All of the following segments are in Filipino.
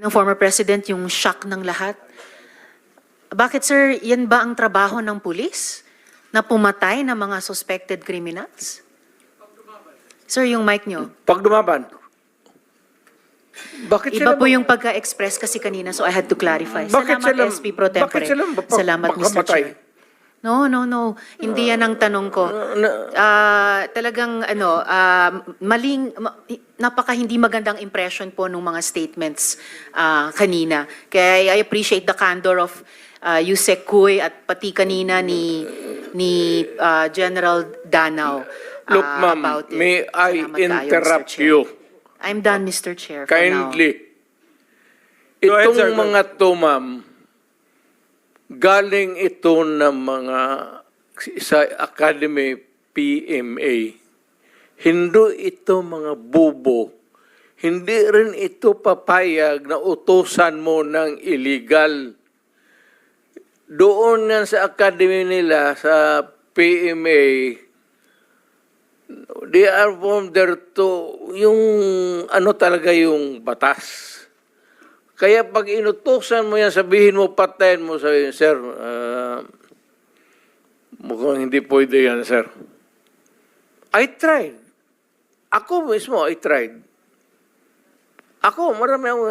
ng former president yung shock ng lahat. Bakit sir, yan ba ang trabaho ng pulis? Na pumatay ng mga suspected criminals? Sir, yung mic nyo. Pag dumaban. Bakit Iba sila po yung pagka-express kasi kanina, so I had to clarify. Salamat, SP Pro Tempore. Bakit sila Salamat, Mr. makamatay? Chair. No. Hindi yan ang tanong ko. Talagang napaka hindi magandang impression po ng mga statements kanina. Kaya I appreciate the candor of Yusek Kuy at pati kanina ni General Danao. Look, ma'am, about it. may I Salamat kayo, Mr. interrupt Chair. you? I'm done, Mr. Chair, for now. Kindly. Go ahead, sir. Itong mga to, ma'am, galing ito ng mga sa Academy PMA. Hindi ito mga bubo. Hindi rin ito papayag na utusan mo ng illegal. Doon yan sa Academy nila, sa PMA, they are from there to, yung ano talaga yung batas. Kaya pag inutusan mo yan, sabihin mo, patayin mo, sabihin, sir, mukhang hindi pwede yan, sir. I tried. Ako mismo, I tried. Ako, marami ako,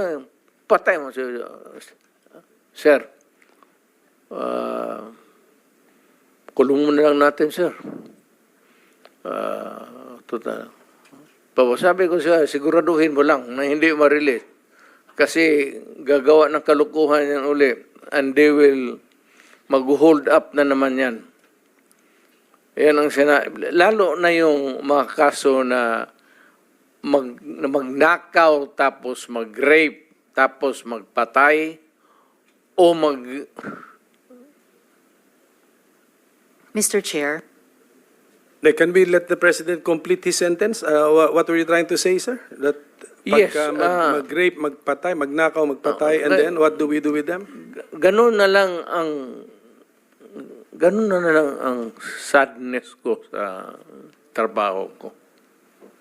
patay mo, sir. Kulong mo na lang natin, sir. Sabi ko siya, siguraduhin mo lang na hindi ma-release. Kasi gagawa ng kalukuhan yan uli. And they will mag-hold up na naman yan. Yan ang lalo na yung mga kaso na magnakaw, tapos mag-rape, tapos magpatay, o Mr. Chair. Can we let the President complete his sentence? What were you trying to say, sir? That Yes, mag-rape, magpatay, magnakaw, magpatay, and then what do we do with them? ganun na lang ang sadness ko sa trabaho ko.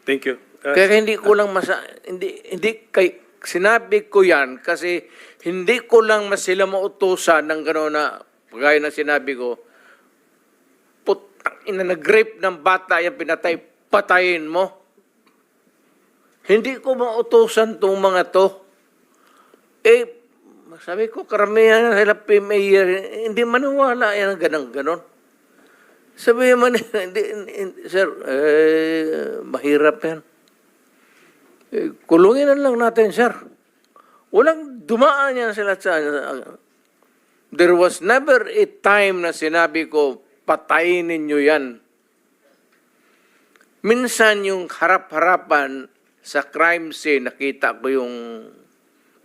Thank you. Kaya hindi ko lang sinabi ko yan kasi hindi ko lang sila mautusan ng gano'n na gaya na sinabi ko, putang ina, nag-rape ng bata, yan pinatay, patayin mo. Hindi ko mautusan itong mga to. Sabi ko, karamihan sila PMA, hindi maniwala yan ang ganon. Sabi man, sir, mahirap yan. Kulungin na lang natin, sir. Walang dumaan yan sila sa... There was never a time na sinabi ko, patayin ninyo yan. Minsan yung harap-harapan sa crime scene, nakita ko yung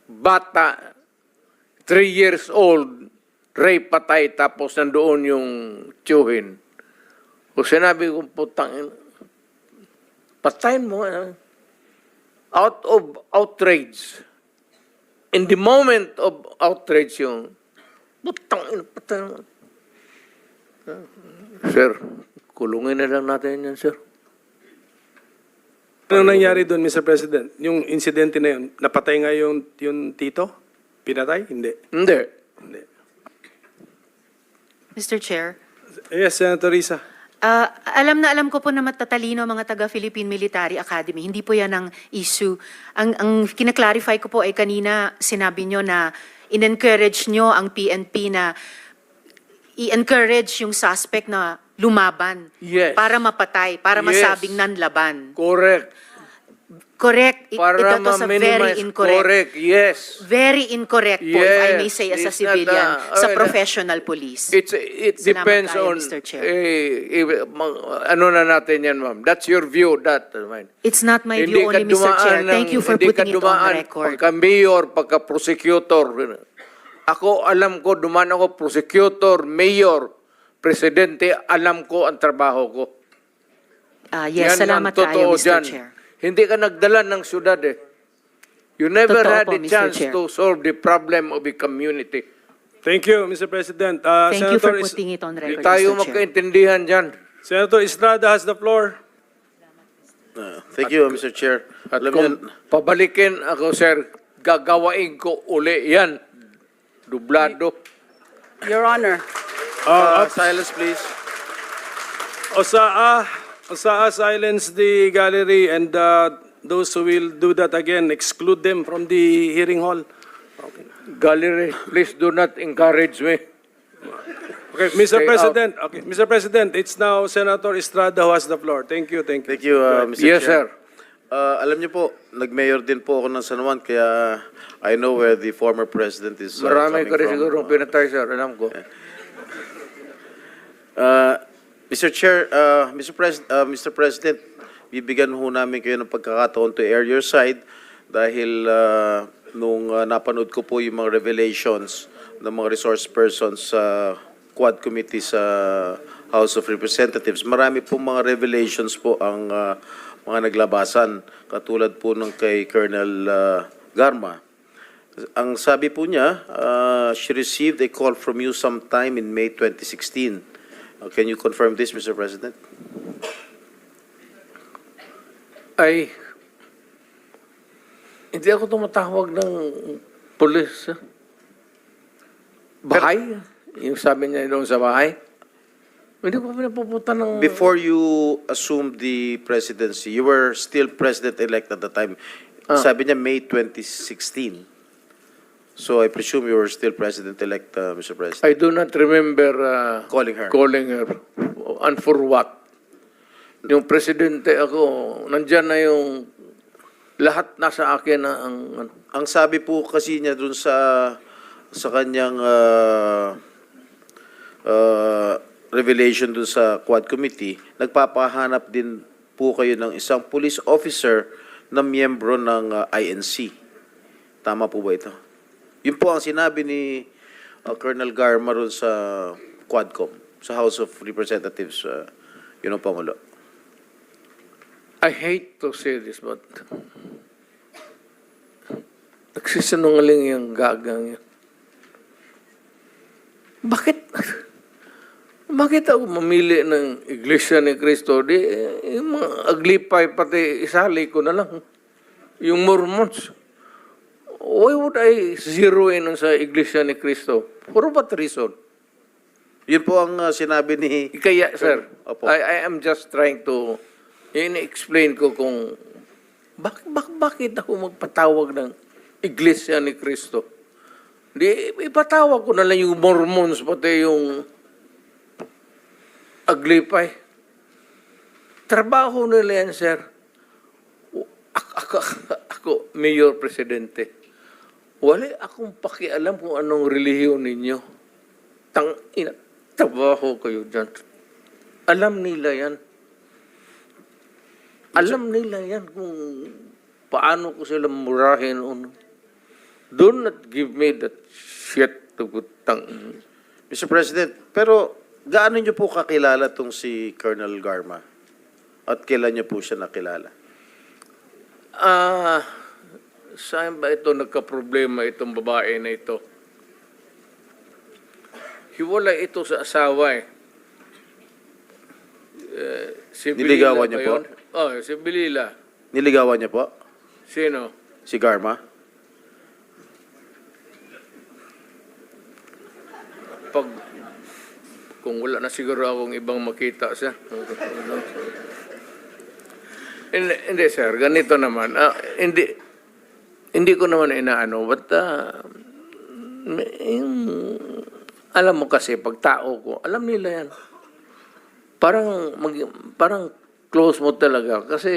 bata, 3 years old, rape, patay, tapos nandoon yung tiyuhin. O sinabi ko, putang, patayin mo. Out of outrage. In the moment of outrage yung, putang, patayin mo. Sir, kulungin na lang natin yan, sir. Ano nangyari doon, Mr. President? Yung insidente na yun, napatay nga yung tito? Pinatay? Hindi. Hindi. Mr. Chair. Yes, Senator Risa. Alam ko po na matatalino mga taga-Philippine Military Academy. Hindi po yan ang issue. Ang kinaklarify ko po ay kanina sinabi nyo na in-encourage nyo ang PNP na i-encourage yung suspect na lumaban. Yes. Para mapatay, para Yes. masabing nanlaban. Correct. Correct. Para Ito sa very ma-minimize. incorrect. Correct, yes. Very incorrect po, if I may Yes. say, as a It's not, civilian, sa well, professional police. It Salamat depends tayo, on, Mr. Chair. ano na natin yan, ma'am. That's your view, that. It's not my view only, Mr. Chair. Thank you for putting it on the record. Pagka-mayor, pagka-prosecutor. Ako, alam ko, dumaan ako, prosecutor, mayor, presidente, alam ko ang trabaho ko. Yes, Yan salamat ang totoo tayo, Mr. dyan. Chair. Hindi ka nagdala ng syudad eh. You never Totoo had po, a Mr. chance Chair. to solve the problem of a community. Thank you, Mr. President. Thank you for Senator putting it on Hindi record, tayo Mr. Chair. magkaintindihan dyan. Senator Estrada has the floor. Thank you, Mr. Chair. At Alam kung niyo, pabalikin ako, sir, gagawain ko uli yan. Dublado. Your Honor. Silence, please. Osaa, silence the gallery and those who will do that again, exclude them from the hearing hall. Gallery, please do not encourage me. Okay, Mr. Stay President. Okay, Mr. President, it's now Senator Estrada who has the floor. Thank you. Thank you, Mr. Yes, Chair. sir. Alam niyo po, nag-mayor din po ako ng San Juan, kaya I know where the former president is Marami coming ka rin from. siguro pinatay, sir. Alam ko. Mr. Chair, Mr. President, bibigyan ho namin kayo ng pagkakataon to air your side dahil nung napanood ko po yung mga revelations ng mga resource persons sa Quad Committee sa House of Representatives. Marami po mga revelations po ang mga naglabasan, katulad po ng kay Colonel Garma. Ang sabi po niya, she received a call from you sometime in May 2016. Can you confirm this, Mr. President? Ay, hindi ako tumatawag ng polis. Bahay? Yung sabi niya doon sa bahay? Hindi ko pinapupunta ng... Before you assumed the presidency, you were still president-elect at the time. Sabi niya May 2016. So I presume you were still president-elect, Mr. President. I do not remember Calling her. calling her. And for what? Yung presidente ako, nandyan na yung lahat nasa akin na ang... Ang sabi po kasi niya dun sa kanyang revelation dun sa Quad Committee, nagpapahanap din po kayo ng isang police officer na miyembro ng INC. Tama po ba ito? Yun po ang sinabi ni Colonel Garma ron sa Quadcom, sa House of Representatives, yun ang Pangulo. I hate to say this, but... Nagsisinungaling yung gagang yun. Bakit ako mamili ng Iglesia ni Cristo? Di, yung mga aglipay, pati isali ko na lang. Yung Mormons. Why would I zero in sa Iglesia ni Cristo? For what reason? Yun po ang sinabi ni... Kaya, sir, Opo. I am just trying to explain ko kung bakit ako magpatawag ng Iglesia ni Cristo. Di, ipatawag ko na lang yung Mormons, pati yung aglipay. Trabaho nila yan, sir. Ako, Mayor Presidente. Wala akong pakialam kung anong relihiyon ninyo. Trabaho kayo dyan. Alam nila yan. Alam nila yan kung paano ko sila murahin. Do not give me that shit to tang. Mr. President, pero gaano niyo po kakilala tong si Colonel Garma? At kailan niyo po siya nakilala? Saan ba ito nagka-problema itong babae na ito? Hiwalay ito sa asawa eh. Si Niligawan Bilila niyo ba po? yun? Oh, si Bilila. Niligawan niya po? Sino? Si Garma? Kung wala na siguro akong ibang makita siya. Hindi, sir. Ganito naman. Hindi ko naman inaano. But, alam mo kasi, pag tao ko, alam nila yan. Parang close mo talaga. Kasi,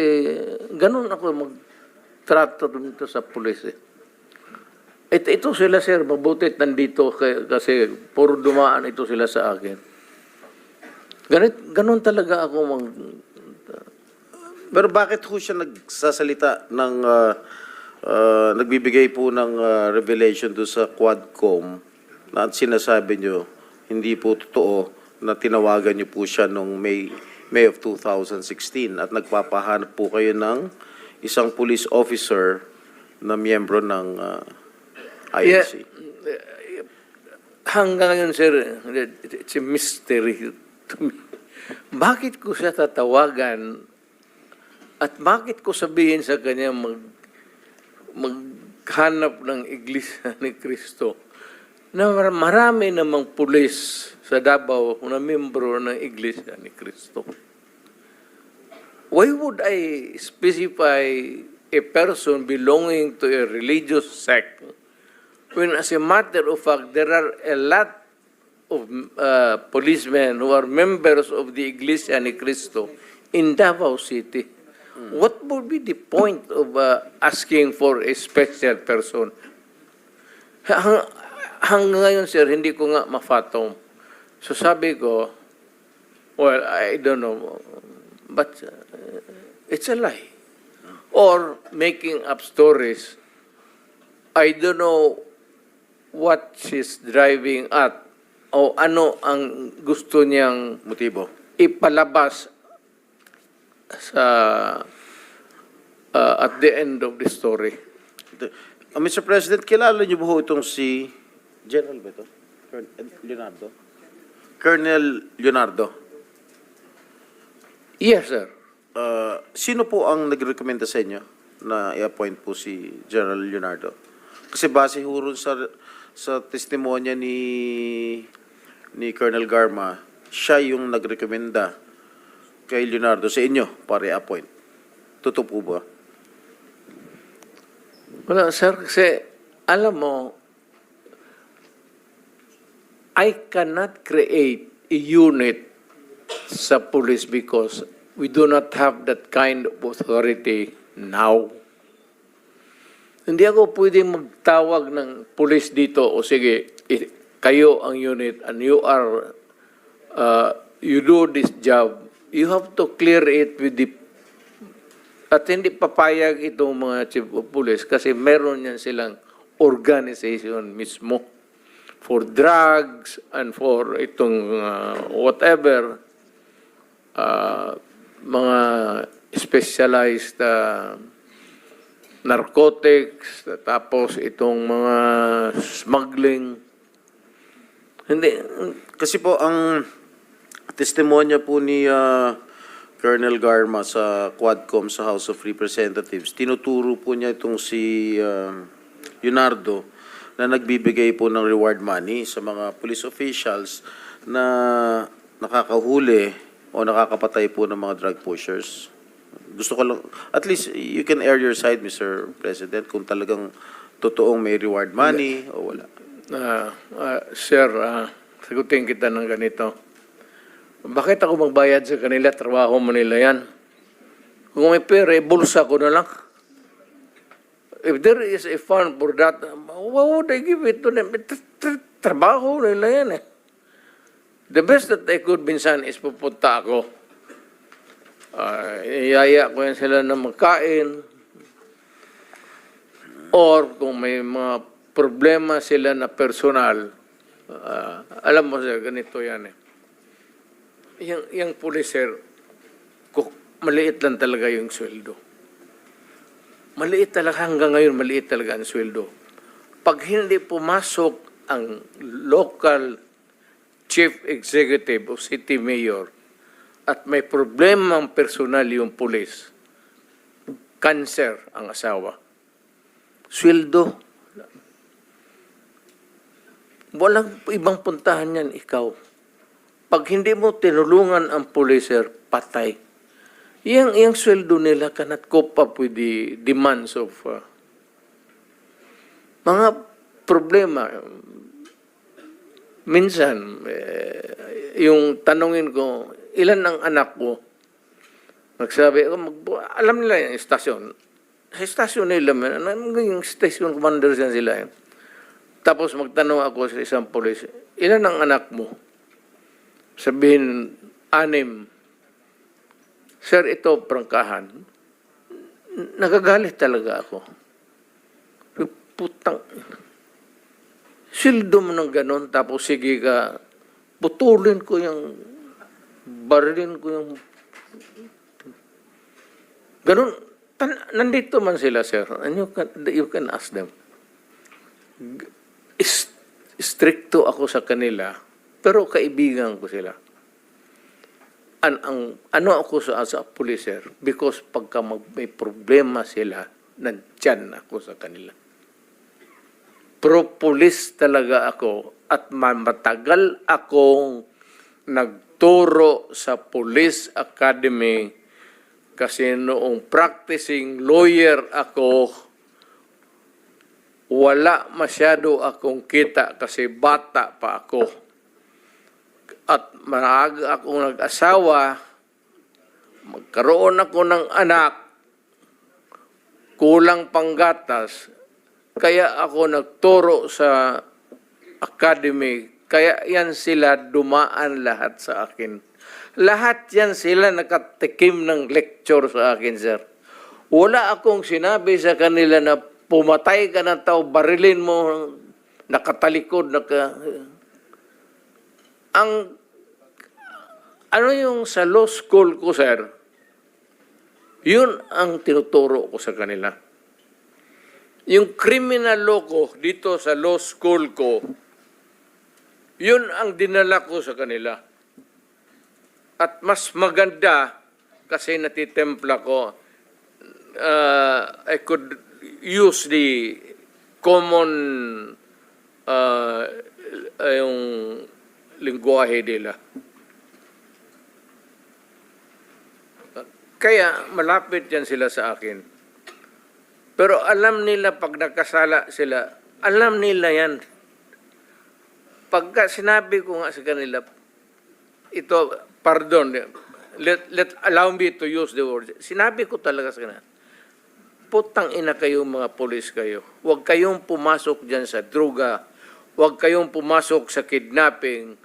ganun ako magtrato dito sa pulis eh. Ito sila, sir, mabutit nandito kasi puro dumaan ito sila sa akin. Ganun talaga ako Pero bakit ho siya nagsasalita ng nagbibigay po ng revelation doon sa Quadcom na sinasabi niyo hindi po totoo na tinawagan niyo po siya noong May of 2016 at nagpapahanap po kayo ng isang police officer na miyembro ng INC? Hanggang ngayon, sir, it's a mystery to me. Bakit ko siya tatawagan at bakit ko sabihin sa kanya paghanap ng Iglesia ni Cristo na marami namang pulis sa Davao na membro ng Iglesia ni Cristo. Why would I specify a person belonging to a religious sect when, as a matter of fact, there are a lot of policemen who are members of the Iglesia ni Cristo in Davao City? What would be the point of asking for a special person? Hanggang ngayon, sir, hindi ko nga mafatong. So sabi ko, well, I don't know, but it's a lie. Or making up stories. I don't know what she's driving at o ano ang gusto niyang Motibo. ipalabas sa at the end of the story. Mr. President, kilala niyo ba ho itong si General ba ito? Leonardo? Colonel Leonardo. Yes, sir. Sino po ang nagrekomenda sa inyo na i-appoint po si General Leonardo? Kasi base ho ron sa testimonya ni Colonel Garma, siya yung nagrekomenda kay Leonardo sa inyo para i-appoint. Totoo po ba? Wala, sir, kasi alam mo, I cannot create a unit sa police because we do not have that kind of authority now. Hindi ako pwedeng magtawag ng police dito, o sige, kayo ang unit and you are, you do this job. You have to clear it with the, at hindi papayag itong mga chief of police kasi meron yan silang organization mismo for drugs and for itong whatever, mga specialized narcotics, tapos itong mga smuggling. Hindi. Kasi po ang testimonya po ni Colonel Garma sa Quadcom sa House of Representatives, tinuturo po niya itong si Leonardo na nagbibigay po ng reward money sa mga police officials na nakakahuli o nakakapatay po ng mga drug pushers. Gusto ko lang, at least you can air your side, Mr. President, kung talagang totoong may reward money o wala. Sir, sagutin kita ng ganito. Bakit ako magbayad sa kanila? Trabaho mo nila yan. Kung may pera, bulsa ko na lang. If there is a fund for that, why would I give it to them? Trabaho nila yan eh. The best that I could, minsan, is pupunta ako. Iyaya ko yan sila na magkain. Or kung may mga problema sila na personal, alam mo sir, ganito yan eh. Yung policer, maliit lang talaga yung sweldo. Maliit talaga, hanggang ngayon maliit talaga ang sweldo. Pag hindi pumasok ang local chief executive o city mayor at may problema ang personal yung police, cancer ang asawa, sweldo. Walang ibang puntahan yan, ikaw. Pag hindi mo tinulungan ang policer, patay. Yung sweldo nila cannot cope up with the demands of mga problema. Minsan, yung tanongin ko, ilan ang anak ko? Magsabi, alam nila yung istasyon. Sa istasyon nila, yung station commander yan sila. Tapos magtanong ako sa isang polis, ilan ang anak mo? Sabihin, 6. Sir, ito, prangkahan. Nagagalit talaga ako. Putang. Sildo mo ng ganon, tapos sige ka, putulin ko yung, barilin ko yung, ganon. Nandito man sila, sir, and you can ask them. Stricto ako sa kanila, pero kaibigan ko sila. Ano ako sa policer? Because pagka may problema sila, nandyan ako sa kanila. pro-police talaga ako at matagal akong nagturo sa Police Academy kasi noong practicing lawyer ako, wala masyado akong kita kasi bata pa ako. At maaga akong nag-asawa, magkaroon ako ng anak, kulang panggatas, kaya ako nagturo sa academy, kaya yan sila dumaan lahat sa akin. Lahat yan sila nakatikim ng lecture sa akin, sir. Wala akong sinabi sa kanila na pumatay ka ng tao, barilin mo, nakatalikod, ano yung sa law school ko, sir, yun ang tinuturo ko sa kanila. Yung criminal law ko dito sa law school ko, yun ang dinala ko sa kanila. At mas maganda kasi natitempla ko, I could use the common yung lingwahe nila. Kaya malapit yan sila sa akin. Pero alam nila pag nakasala sila, alam nila yan. Pagka sinabi ko nga sa kanila, ito, pardon, allow me to use the word. Sinabi ko talaga sa kanila, putang ina kayo mga polis kayo. Huwag kayong pumasok dyan sa druga. Huwag kayong pumasok sa kidnapping.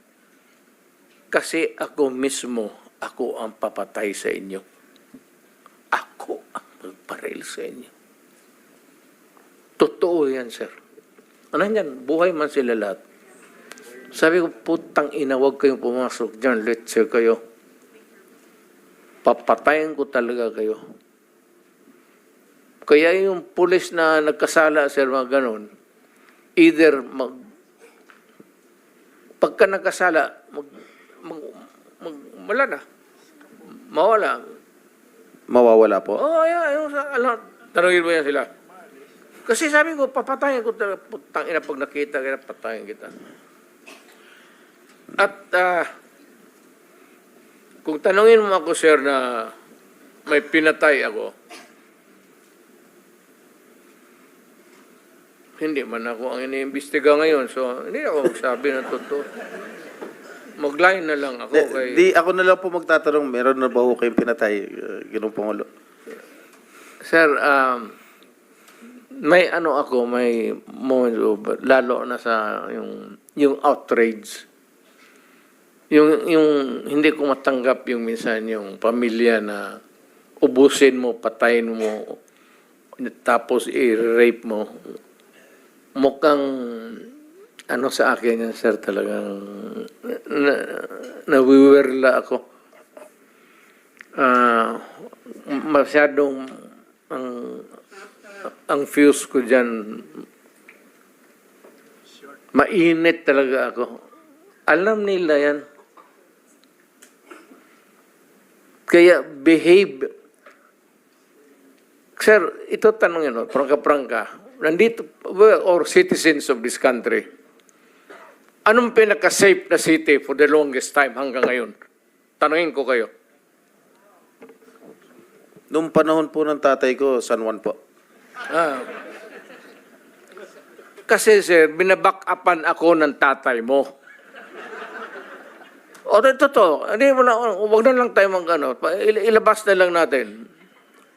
Kasi ako mismo, ako ang papatay sa inyo. Ako ang magparil sa inyo. Totoo yan, sir. Ano yan? Buhay man sila lahat. Sabi ko, putang ina, huwag kayong pumasok dyan. Let's say kayo. Papatayin ko talaga kayo. Kaya yung pulis na nagkasala, sir, mga ganon, either pagka nagkasala, wala na. Mawala. Mawawala po. Oo, tanongin mo yan sila. Kasi sabi ko, papatayin ko talaga, putang ina, pag nakita kita, patayin kita. At kung tanongin mo ako, sir, na may pinatay ako, hindi man ako ang iniimbestiga ngayon, so hindi ako magsabi ng totoo. Mag-line na lang ako kay... Di ako na lang po magtatanong, meron na ba ho kayong pinatay, Ginoong Pangulo? Sir, may may moments of, lalo na sa yung outrage. Yung hindi ko matanggap yung minsan yung pamilya na ubusin mo, patayin mo, tapos i-rape mo. Mukhang sa akin yan, sir, talagang nawiwirla ako. Masyadong ang fuse ko dyan, mainit talaga ako. Alam nila yan. Kaya behave. Sir, ito tanongin mo, prangka-prangka. Nandito, or citizens of this country, anong pinaka-safe na city for the longest time hanggang ngayon? Tanungin ko kayo. Noong panahon po ng tatay ko, San Juan po. Kasi sir, binaback-upan ako ng tatay mo. O totoo, huwag na lang tayo ilabas na lang natin.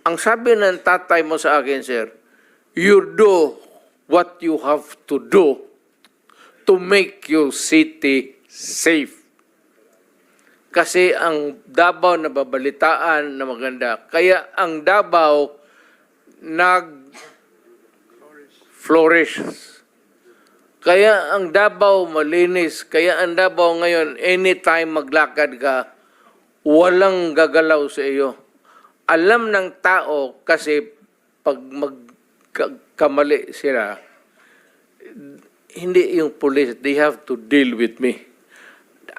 Ang sabi ng tatay mo sa akin, sir, you do what you have to do to make your city safe. Kasi ang Davao nababalitaan na maganda. Kaya ang Davao nag-flourish. Kaya ang Davao malinis. Kaya ang Davao ngayon, anytime maglakad ka, walang gagalaw sa iyo. Alam ng tao kasi pag magkamali sila, hindi yung police, they have to deal with me.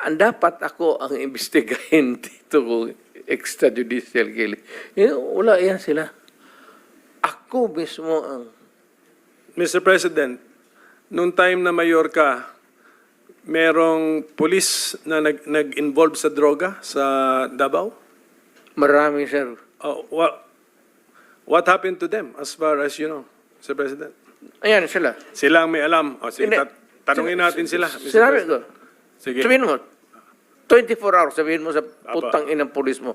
Ang dapat ako ang imbestigahin dito kung extrajudicial killing. Wala yan sila. Ako mismo ang... Mr. President, nung time na mayor ka, merong pulis na nag-involve sa droga sa Davao? Marami, sir. Oh, what happened to them as far as you know, Mr. President? Ayan sila. Sila ang may alam. O, sige, Hindi. tanungin natin sila. Mr. Sinabi President. ko. Sige. Sabihin mo, 24 hours, sabihin mo sa putang inang pulis mo.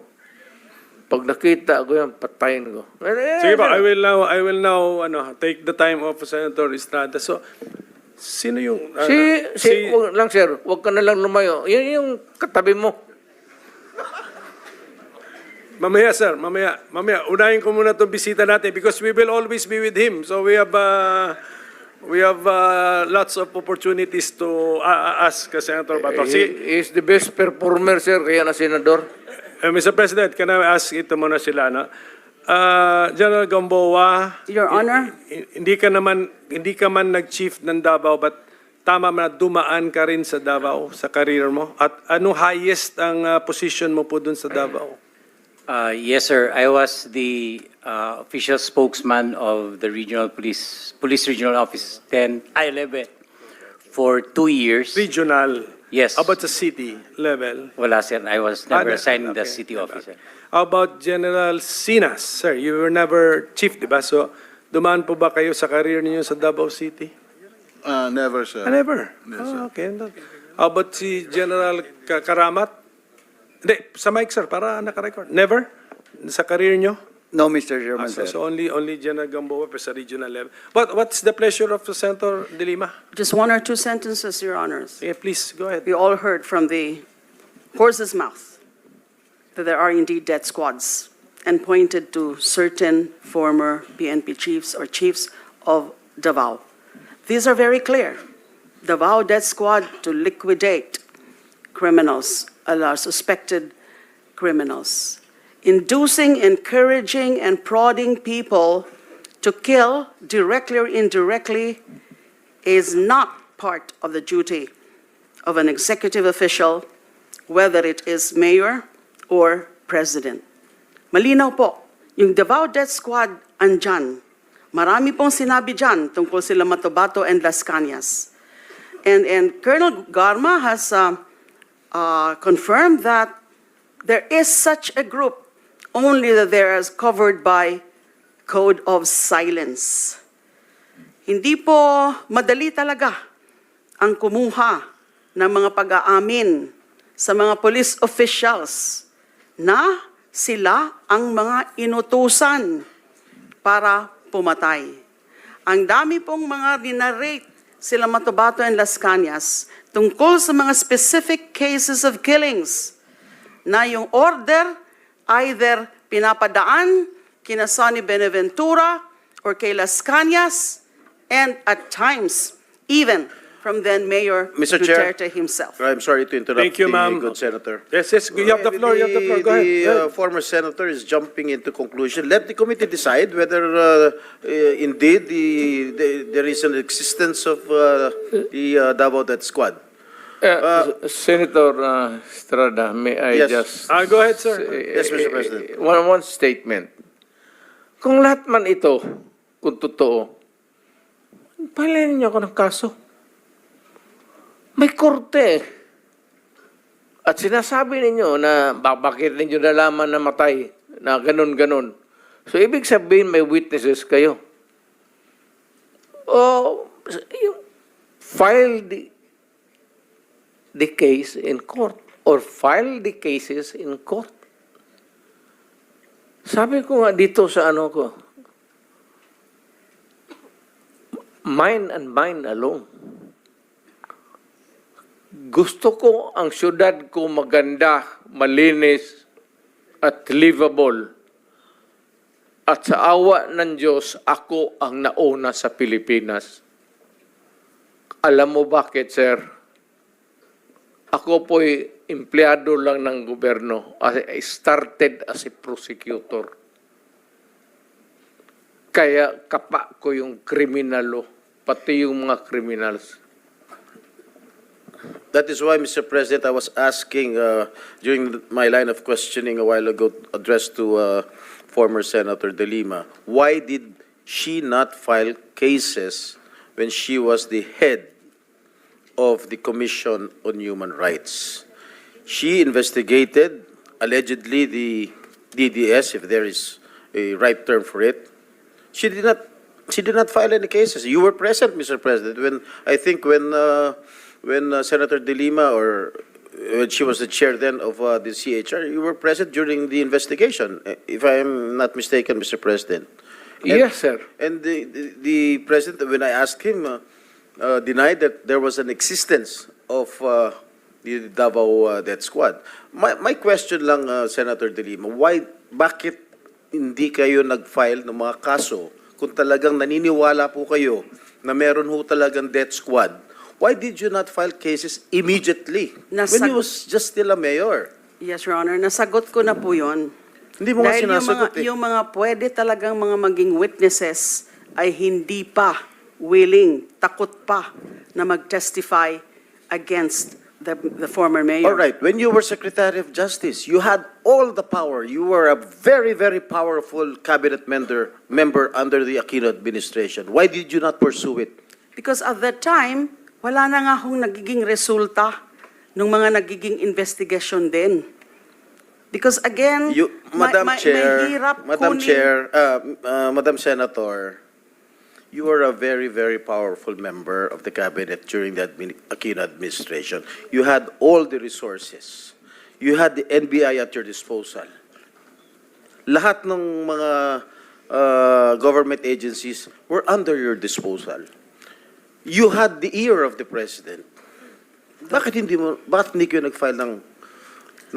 Pag nakita ko yan, patayin ko. Sige ba, I will now take the time of Senator Estrada. So, sino yung... Wag lang, sir. Huwag ka na lang lumayo. Yan yung katabi mo. Mamaya, sir. Mamaya. Unahin ko muna itong bisita natin because we will always be with him. So, we have lots of opportunities to ask Senator Bato. Sige. He is the best performer, sir. Kaya na senador. Mr. President, can I ask ito muna sila, no? General Gamboa, Your Honor? hindi ka man nag-chief ng Davao, but tama na dumaan ka rin sa Davao, sa career mo? At anong highest ang position mo po dun sa Davao? Yes, sir. I was the official spokesman of the Police Regional Office 11 for 2 years. Regional? Yes. How about the city level? Wala, sir. I was never Ah, assigned in the okay. city officer. How about General Sinas? Sir, you were never chief, di ba? So, dumaan po ba kayo sa career ninyo sa Davao City? Never, sir. Never. Yes, sir. Okay. How about si General Karamat? Hindi, sa mic, sir, para nakarecord. Never? Sa career nyo? No, Mr. Chairman, So only General Gamboa pa sa regional level. What's the pleasure of Senator De Lima? Just one or two sentences, Your Honors. Yeah, please, go ahead. We all heard from the horse's mouth that there are indeed death squads and pointed to certain former PNP chiefs or chiefs of Davao. These are very clear. Davao death squad to liquidate criminals, suspected criminals. Inducing, encouraging, and prodding people to kill directly or indirectly is not part of the duty of an executive official, whether it is mayor or president. Malinaw po, yung Davao Death Squad andyan. Marami pong sinabi dyan tungkol sila Matobato and Las Cañas. And Colonel Garma has confirmed that there is such a group, only that they are covered by code of silence. Hindi po madali talaga ang kumuha ng mga pag-aamin sa mga police officials na sila ang mga inutusan para pumatay. Ang dami pong mga dinarrate sila Matobato and Las Cañas tungkol sa mga specific cases of killings na yung order either pinapadaan kina Sonny Benaventura or kay Las Cañas, and at times, even from then Mayor Mr. Chair. Duterte himself. I'm sorry to interrupt Thank you, the ma'am. good senator. Yes, you have the floor, you have the floor. Go ahead. The Go ahead. former senator is jumping into conclusion. Let the committee decide whether indeed there is an existence of the Davao Death Squad. Senator Estrada, may I Yes. just... Go ahead, sir. Yes, Mr. President. One statement. Kung lahat man ito, kung totoo, palayan niyo ako ng kaso. May korte. At sinasabi ninyo na bakit ninyo nalaman na matay, na ganun-ganun. So, ibig sabihin may witnesses kayo. O, file the case in court or file the cases in court. Sabi ko nga dito sa ano ko, mine and mine alone. Gusto ko ang syudad ko maganda, malinis, at livable. At sa awa ng Diyos, ako ang nauna sa Pilipinas. Alam mo bakit, sir? Ako po'y empleyado lang ng gobyerno. I started as a prosecutor. Kaya kapa ko yung kriminalo, pati yung mga criminals. That is why, Mr. President, I was asking during my line of questioning a while ago, addressed to former Senator De Lima, why did she not file cases when she was the head of the Commission on Human Rights. She investigated, allegedly, the DDS, if there is a right term for it. She did not file any cases. You were present, Mr. President, when Senator De Lima, or when she was the chair then of the CHR, you were present during the investigation, if I am not mistaken, Mr. President. Yes, sir. And the president, when I asked him, denied that there was an existence of the Davao Death Squad. My question lang, Senator De Lima, bakit hindi kayo nag-file ng mga kaso kung talagang naniniwala po kayo na meron ho talagang death squad? Why did you not file cases immediately when he was just still a mayor? Yes, Your Honor, nasagot ko na po yun. Hindi mo nga Dahil sinasagot yung mga pwede talagang mga maging witnesses ay hindi pa willing, takot pa na mag-testify against the former mayor. All right, when you were Secretary of Justice, you had all the power. You were a very, very powerful cabinet member under the Aquino administration. Why did you not pursue it? Because at that time, wala na nga hong nagiging resulta ng mga nagiging investigation din. Because again, Madam Chair, mahirap Madam kunin- Chair, Madam Senator, you were a very, very powerful member of the cabinet during the Aquino administration. You had all the resources. You had the NBI at your disposal. Lahat ng mga government agencies were under your disposal. You had the ear of the president. Bakit hindi kayo nag-file ng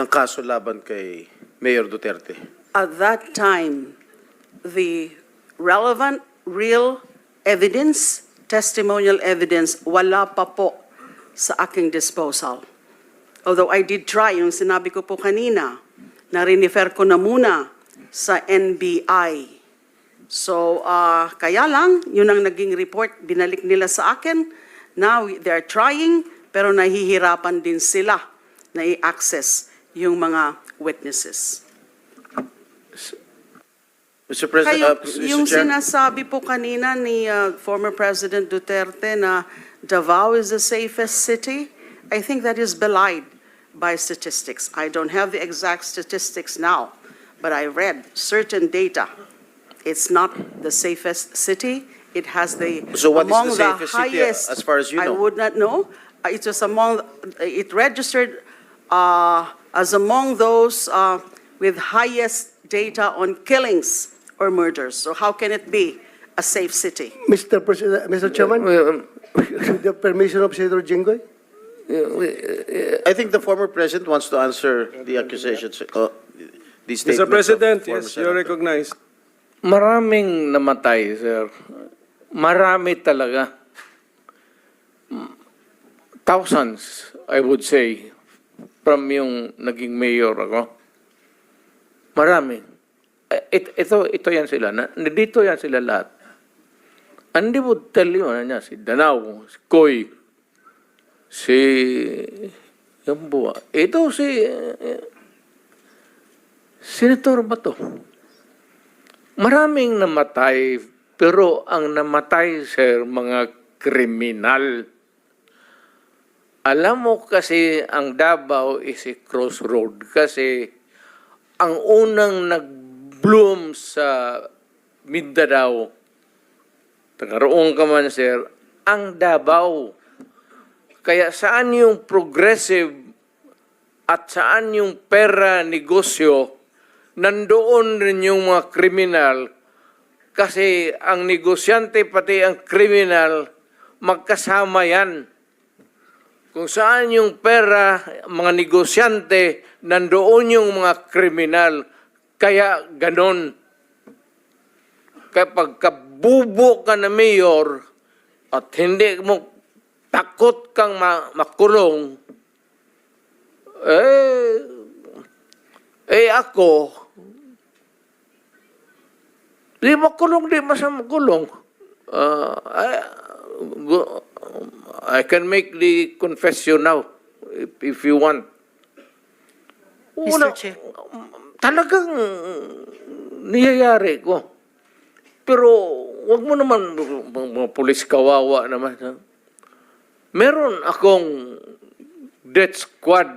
kaso laban kay Mayor Duterte? At that time, the relevant, real evidence, testimonial evidence, wala pa po sa aking disposal. Although I did try, yung sinabi ko po kanina, na rinifer ko na muna sa NBI. So, kaya lang, yun ang naging report, binalik nila sa akin. Now, they're trying, pero nahihirapan din sila na i-access yung mga witnesses. Mr. President, Kayo, yung Mr. Chair. sinasabi po kanina ni former President Duterte na Davao is the safest city, I think that is belied by statistics. I don't have the exact statistics now, but I read certain data. It's not the safest city. It has So what is the among safest city, highest, as far as you I know? would not know. It was it registered as among those with highest data on killings or murders. So how can it be a safe city? Mr. President, Mr. Chairman, with the permission of Senator Jinggoy? I think the former president wants to answer the accusations, the statements Mr. President, of former yes, you're senator. recognized. Maraming namatay, sir. Marami talaga. Thousands, I would say, from yung naging mayor ako. Marami. Ito yan sila. Dito yan sila lahat. And they would tell you, si Danao, si Koy, si Yambua. Ito si Senator Bato. Maraming namatay, pero ang namatay, sir, mga kriminal. Alam mo kasi ang Davao is a crossroad kasi ang unang nag-bloom sa Mindanao, tagaroon ka man, sir, ang Davao. Kaya saan yung progressive at saan yung pera negosyo, nandoon rin yung mga kriminal kasi ang negosyante pati ang kriminal magkasama yan. Kung saan yung pera, mga negosyante, nandoon yung mga kriminal. Kaya ganon. Kapag kabubo ka na mayor at hindi mo takot kang makulong, ako, di makulong, di makulong. I can make the confession now, if you want. Mr. Chair. Talagang niyayari ko. Pero wag mo naman, mga pulis kawawa naman. Ha? Meron akong death squad,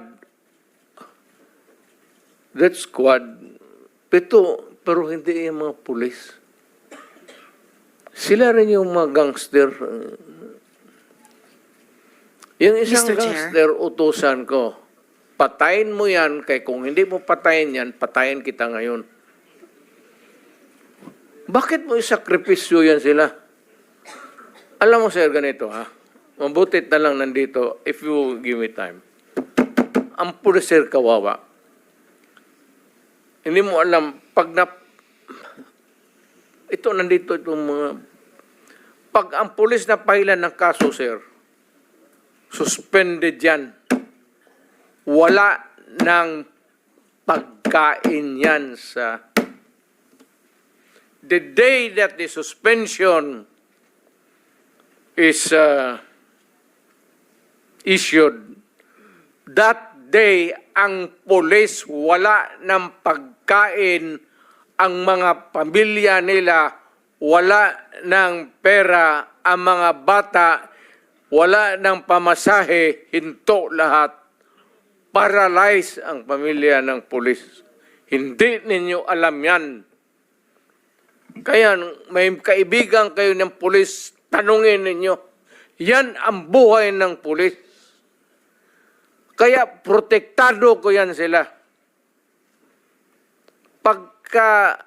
7, pero hindi yung mga pulis. Sila rin yung mga gangster. Yung isang Mr. Chair. gangster, utusan ko, patayin mo yan, kaya kung hindi mo patayin yan, patayin kita ngayon. Bakit mo isakripisyo yan sila? Alam mo, sir, ganito, ha? Mabutit na lang nandito, if you give me time. Ang pulis, sir, kawawa. Hindi mo alam, ito, nandito itong mga... Pag ang pulis na pahilan ng kaso, sir, suspended yan. Wala ng pagkain yan sa... The day that the suspension is issued, that day, ang pulis wala ng pagkain, ang mga pamilya nila wala ng pera, ang mga bata wala ng pamasahe, hinto lahat. Paralyze ang pamilya ng pulis. Hindi ninyo alam yan. Kaya may kaibigan kayo ng pulis, tanungin ninyo. Yan ang buhay ng pulis. Kaya protektado ko yan sila. Pagka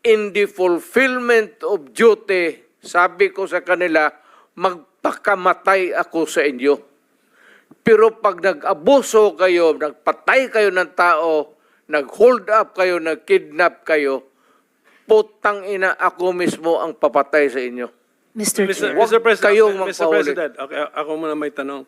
in the fulfillment of duty, sabi ko sa kanila, magpakamatay ako sa inyo. Pero pag nag-abuso kayo, nagpatay kayo ng tao, nag-hold up kayo, nag-kidnap kayo, putang ina, ako mismo ang papatay sa inyo. Mr. Chair. Mr. President, kayong Mr. magpahuli. President, okay, ako muna may tanong.